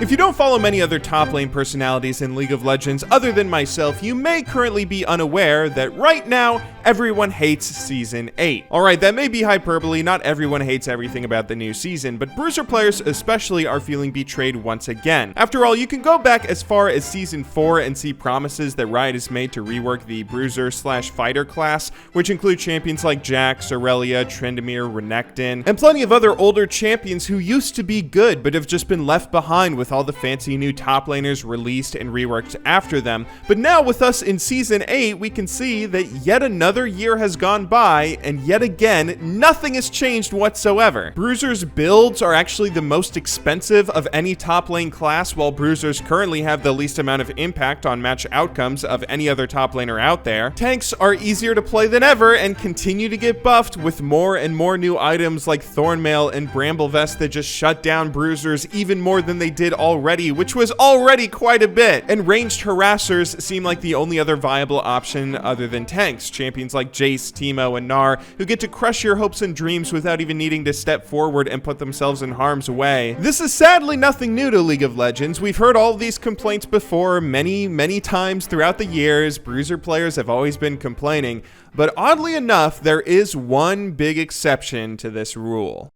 If you don't follow many other top lane personalities in League of Legends other than myself, you may currently be unaware that right now, everyone hates Season 8. Alright, that may be hyperbole, not everyone hates everything about the new season, but Bruiser players especially are feeling betrayed once again. After all, you can go back as far as Season 4 and see promises that Riot has made to rework the Bruiser/Fighter class, which include champions like Jax, Aurelia, Tryndamere, Renekton, and plenty of other older champions who used to be good but have just been left behind with all the fancy new top laners released and reworked after them. But now with us in Season 8, we can see that yet another year has gone by, and yet again, nothing has changed whatsoever. Bruiser's builds are actually the most expensive of any top lane class, while Bruisers currently have the least amount of impact on match outcomes of any other top laner out there. Tanks are easier to play than ever and continue to get buffed with more and more new items like Thornmail and Bramblevest that just shut down Bruisers even more than they did already, which was already quite a bit. And ranged harassers seem like the only other viable option other than tanks. Champions like Jace, Teemo, and Gnar, who get to crush your hopes and dreams without even needing to step forward and put themselves in harm's way. This is sadly nothing new to League of Legends. We've heard all of these complaints before many times throughout the years. Bruiser players have always been complaining, but oddly enough, there is one big exception to this rule.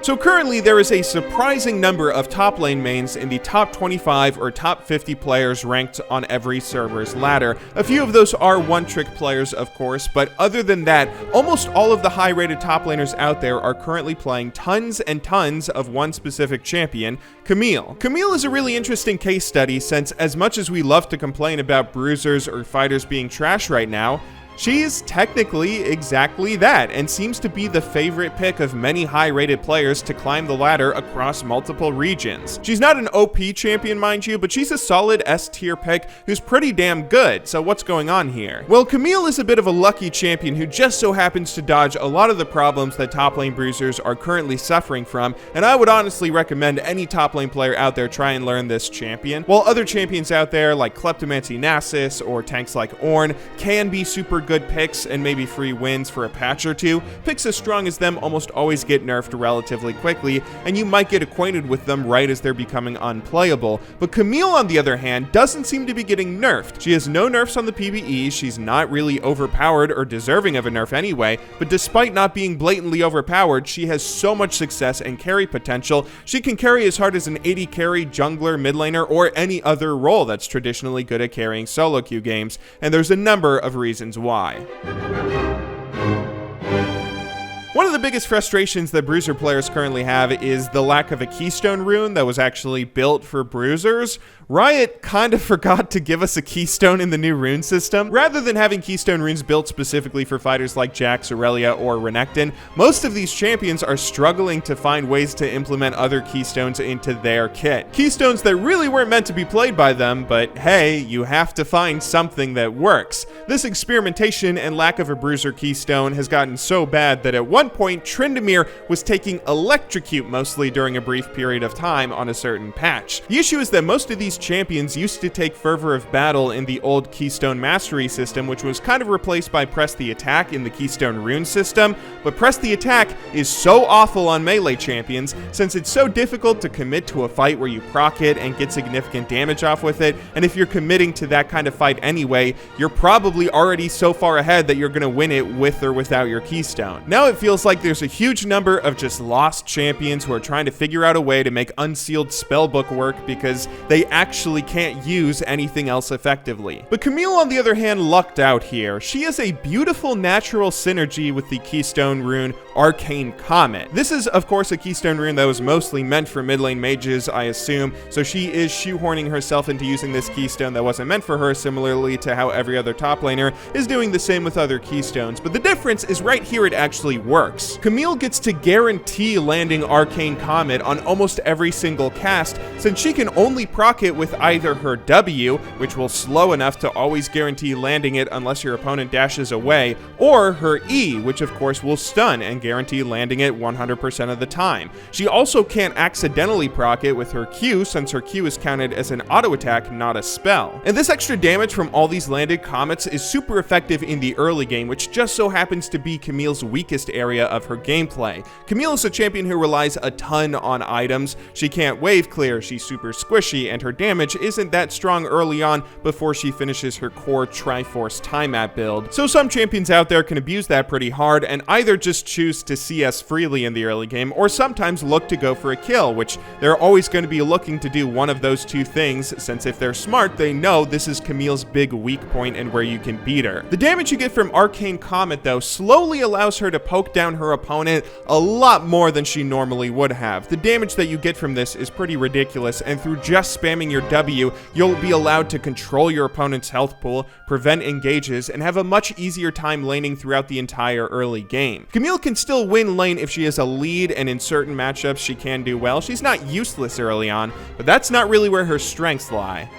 So currently, there is a surprising number of top lane mains in the top 25 or top 50 players ranked on every server's ladder. A few of those are one-trick players, of course, but other than that, almost all of the high-rated top laners out there are currently playing tons and tons of one specific champion, Camille. Camille is a really interesting case study since, as much as we love to complain about bruisers or fighters being trash right now, she's technically exactly that, and seems to be the favorite pick of many high-rated players to climb the ladder across multiple regions. She's not an OP champion, mind you, but she's a solid S-tier pick who's pretty damn good, so what's going on here? Well, Camille is a bit of a lucky champion who just so happens to dodge a lot of the problems that top lane bruisers are currently suffering from, and I would honestly recommend any top lane player out there try and learn this champion. While other champions out there like Kleptomancy Nasus or tanks like Ornn can be super good picks and maybe free wins for a patch or two, picks as strong as them almost always get nerfed relatively quickly, and you might get acquainted with them right as they're becoming unplayable. But Camille, on the other hand, doesn't seem to be getting nerfed. She has no nerfs on the PvE, she's not really overpowered or deserving of a nerf anyway, but despite not being blatantly overpowered, she has so much success and carry potential. She can carry as hard as an 80 carry, jungler, mid laner, or any other role that's traditionally good at carrying solo queue games, and there's a number of reasons why. One of the biggest frustrations that Bruiser players currently have is the lack of a Keystone rune that was actually built for Bruisers. Riot kind of forgot to give us a Keystone in the new rune system. Rather than having Keystone runes built specifically for fighters like Jax, Aurelia, or Renekton, most of these champions are struggling to find ways to implement other Keystones into their kit. Keystones that really weren't meant to be played by them, but hey, you have to find something that works. This experimentation and lack of a Bruiser Keystone has gotten so bad that at one point, Tryndamere was taking Electrocute mostly during a brief period of time on a certain patch. The issue is that most of these champions used to take Fervor of Battle in the old Keystone Mastery system, which was kind of replaced by Press the Attack in the Keystone Rune system, but Press the Attack is so awful on melee champions since it's so difficult to commit to a fight where you proc it and get significant damage off with it, and if you're committing to that kind of fight anyway, you're probably already so far ahead that you're gonna win it with or without your Keystone. Now it feels like there's a huge number of just lost champions who are trying to figure out a way to make unsealed spellbook work because they actually can't use anything else effectively. But Camille, on the other hand, lucked out here. She has a beautiful natural synergy with the Keystone rune Arcane Comet. This is, of course, a Keystone rune that was mostly meant for mid lane mages, I assume, so she is shoehorning herself into using this Keystone that wasn't meant for her, similarly to how every other top laner is doing the same with other Keystones. But the difference is right here it actually works. worse. Camille gets to guarantee landing Arcane Comet on almost every single cast, since she can only proc it with either her W, which will slow enough to always guarantee landing it unless your opponent dashes away, or her E, which of course will stun and guarantee landing it 100% of the time. She also can't accidentally proc it with her Q, since her Q is counted as an auto attack, not a spell. And this extra damage from all these landed comets is super effective in the early game, which just so happens to be Camille's weakest area of her gameplay. Camille is a champion who relies a ton on items. She can't wave clear, she's super squishy, and her damage isn't that strong early on before she finishes her core Triforce time map build. So some champions out there can abuse that pretty hard and either just choose to CS freely in the early game, or sometimes look to go for a kill, which they're always going to be looking to do one of those two things, since if they're smart, they know this is Camille's big weak point and where you can beat her. The damage you get from Arcane Comet, though, slowly allows her to poke down her opponent a lot more than she normally would have. The damage that you get from this is pretty ridiculous, and through just spamming your W, you'll be allowed to control your opponent's health pool, prevent engages, and have a much easier time laning throughout the entire early game. Camille can still win lane if she has a lead, and in certain matchups she can do well. She's not useless early on, but that's not really where her strengths lie.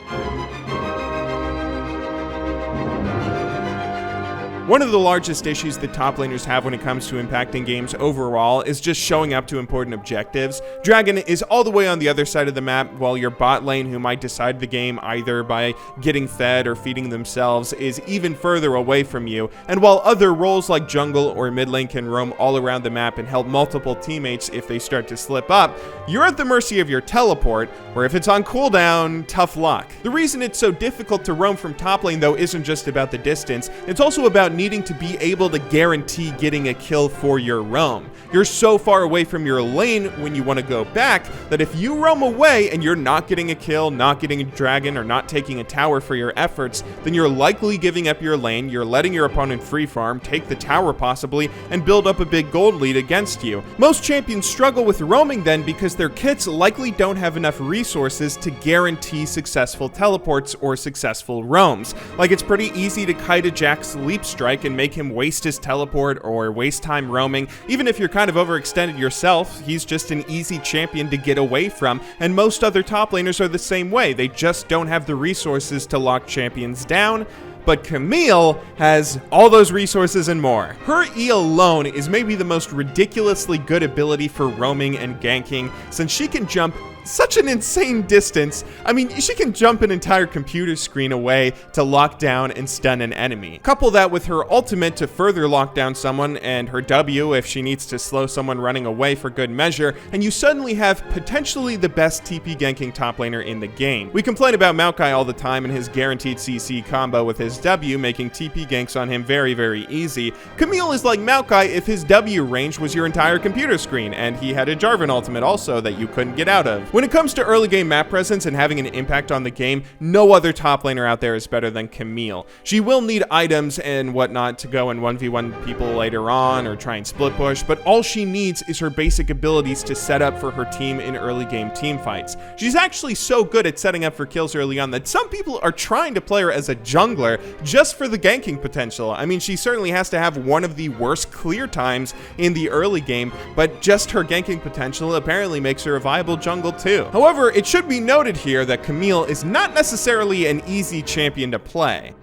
One of the largest issues that top laners have when it comes to impacting games overall is just showing up to important objectives. Dragon is all the way on the other side of the map, while your bot lane, who might decide the game either by getting fed or feeding themselves, is even further away from you. And while other roles like jungle or mid lane can roam all around the map and help multiple teammates if they start to slip up, you're at the mercy of your teleport, where if it's on cooldown, tough luck. The reason it's so difficult to roam from top lane, though, isn't just about the distance, it's also about needing to be able to guarantee getting a kill for your roam. You're so far away from your lane when you want to go back that if you roam away and you're not getting a kill, not getting a dragon, or not taking a tower for your efforts, then you're likely giving up your lane, you're letting your opponent free farm, take the tower possibly, and build up a big gold lead against you. Most champions struggle with roaming then because their kits likely don't have enough resources to guarantee successful teleports or successful roams. Like, it's pretty easy to kite a Jack's leap strike and make him waste his teleport or waste time roaming. Even if you're kind of overextended yourself, he's just an easy champion to get away from, and most other top laners are the same way. They just don't have the resources to lock champions down. But Camille has all those resources and more. Her E alone is maybe the most ridiculously good ability for roaming and ganking, since she can jump such an insane distance. I mean, she can jump an entire computer screen away to lock down and stun an enemy. Couple that with her ultimate to further lock down someone, and her W if she needs to slow someone running away for good measure, and you suddenly have potentially the best TP ganking top laner in the game. We complain about Maokai all the time and his guaranteed CC combo with his W, making TP ganks on him very, very easy. Camille is like Maokai if his W range was your entire computer screen, and he had a Jarvan ultimate also that you couldn't get out of. When it comes to early game map presence and having an impact on the game, no other top laner out there is better than Camille. She will need items and whatnot to go and 1v1 people later on or try and split push, but all she needs is her basic abilities to set up for her team in early game team fights. She's actually so good at setting up for kills early on that some people are trying to play her as a jungler just for the ganking potential. I mean, she certainly has to have one of the worst clear times in the early game, but just her ganking potential apparently makes her a viable jungle too. However, it should be noted here that Camille is not necessarily an easy champion to play.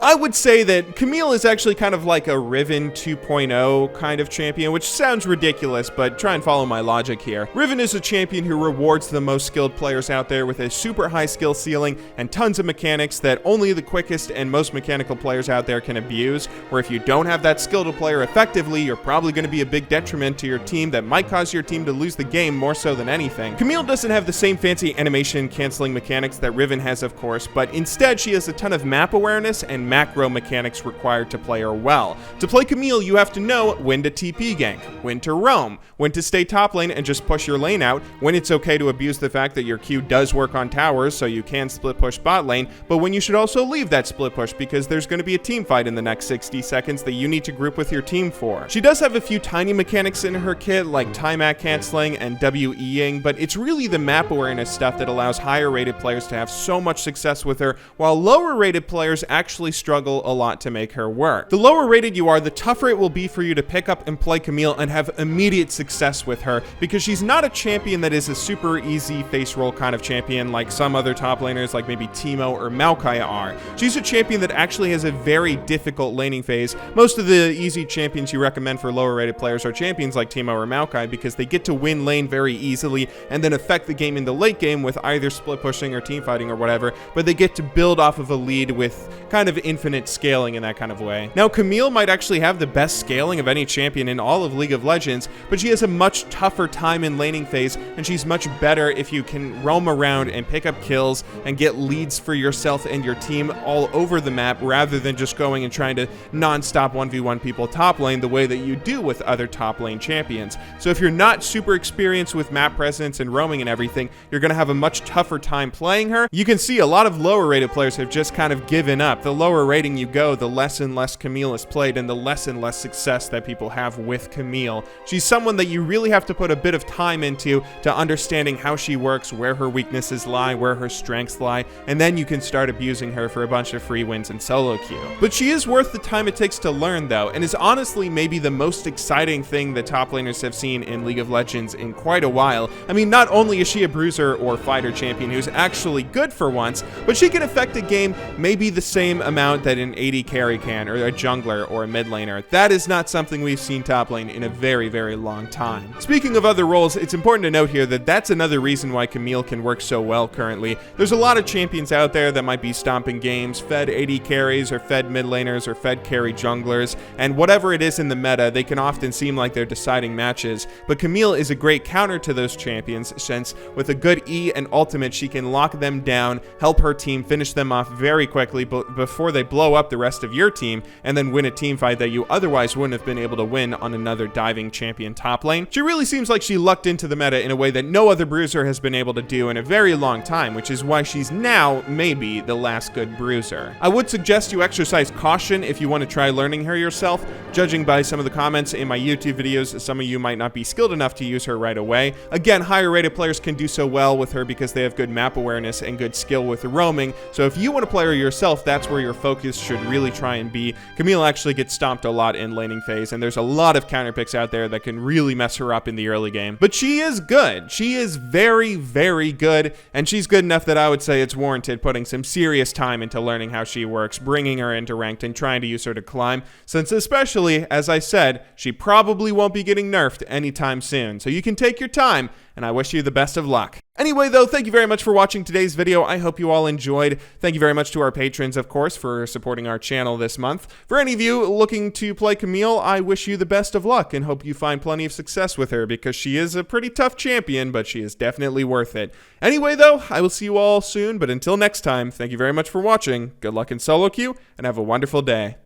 I would say that Camille is actually kind of like a Riven 2.0 kind of champion, which sounds ridiculous, but try and follow my logic here. Riven is a champion who rewards the most skilled players out there with a super high skill ceiling and tons of mechanics that only the quickest and most mechanical players out there can abuse, where if you don't have that skill to play her effectively, you're probably going to be a big detriment to your team that might cause your team to lose the game more so than anything. Camille doesn't have the same fancy animation canceling mechanics that Riven has, of course, but instead she has a ton of map awareness and macro mechanics required to play her well. To play Camille, you have to know when to TP gank, when to roam, when to stay top lane and just push your lane out, when it's okay to abuse the fact that your Q does work on towers so you can split push bot lane, but when you should also leave that split push because there's going to be a team fight in the next 60 seconds that you need to group with your team for. She does have a few tiny mechanics in her kit like time at canceling and WEing, but it's really the map awareness stuff that allows higher rated players to have so much success with her, while lower rated players actually struggle a lot to make her work. The lower rated you are, the tougher it will be for you to pick up and play Camille and have immediate success with her, because she's not a champion that is a super easy face roll kind of champion like some other top laners like maybe Teemo or Maokai are. She's a champion that actually has a very difficult laning phase. Most of the easy champions you recommend for lower rated players are champions like Teemo or Maokai, because they get to win lane very easily and then affect the game in the late game with either split pushing or team fighting or whatever, but they get to build off of a lead with kind of infinite scaling in that kind of way. Now, Camille might actually have the best scaling of any champion in all of League of Legends, but she has a much tougher time in laning phase, and she's much better if you can roam around and pick up kills and get leads for yourself and your team all over the map, rather than just going and trying to non-stop 1v1 people top lane the way that you do with other top lane champions. So if you're not super experienced with map presence and roaming and everything, you're going to have a much tougher time playing her. You can see a lot of lower rated players have just kind of given up. The lower rating you go, the less and less Camille is played, and the less and less success that people have with Camille. She's someone that you really have to put a bit of time into to understanding how she works, where her weaknesses lie, where her strengths lie, and then you can start abusing her for a bunch of free wins in solo queue. But she is worth the time it takes to learn though, and is honestly maybe the most exciting thing that top laners have seen in League of Legends in quite a while. I mean, not only is she a bruiser or fighter champion who's actually good for once, but she can affect a game maybe the same amount that an AD carry can, or a jungler or a mid laner. That is not something we've seen top lane in a very, very long time. Speaking of other roles, it's important to note here that that's another reason why Camille can work so well currently. There's a lot of champions out there that might be stomping games, fed AD carries or fed mid laners or fed carry junglers, and whatever it is in the meta, they can often seem like they're deciding matches. But Camille is a great counter to those champions, since with a good E and ultimate, she can lock them down, help her team finish them off very quickly before they blow up the rest of your team, and then win a team fight that you otherwise wouldn't have been able to win on another diving champion top lane. She really seems like she lucked into the meta in a way that no other bruiser has been able to do in a very long time, which is why she's now maybe the last good bruiser. I would suggest you exercise caution if you want to try learning her yourself. Judging by some of the comments in my YouTube videos, some of you might not be skilled enough to use her right away. Again, higher rated players can do so well with her because they have good map awareness and good skill with the roaming, so if you want to play her yourself, that's where your focus should really try and be. Camille actually gets stomped a lot in laning phase, and there's a lot of counter picks out there that can really mess her up in the early game. But she is good. She is very, very good, and she's good enough that I would say it's warranted putting some serious time into learning how she works, bringing her into ranked, and trying to use her to climb, since especially, as I said, she probably won't be getting nerfed anytime soon. So you can take your time, and I wish you the best of luck. Anyway, though, thank you very much for watching today's video. I hope you all enjoyed. Thank you very much to our patrons, of course, for supporting our channel this month. For any of you looking to play Camille, I wish you the best of luck and hope you find plenty of success with her, because she is a pretty tough champion, but she is definitely worth it. Anyway, though, I will see you all soon, but until next time, thank you very much for watching. Good luck in solo queue, and have a wonderful day.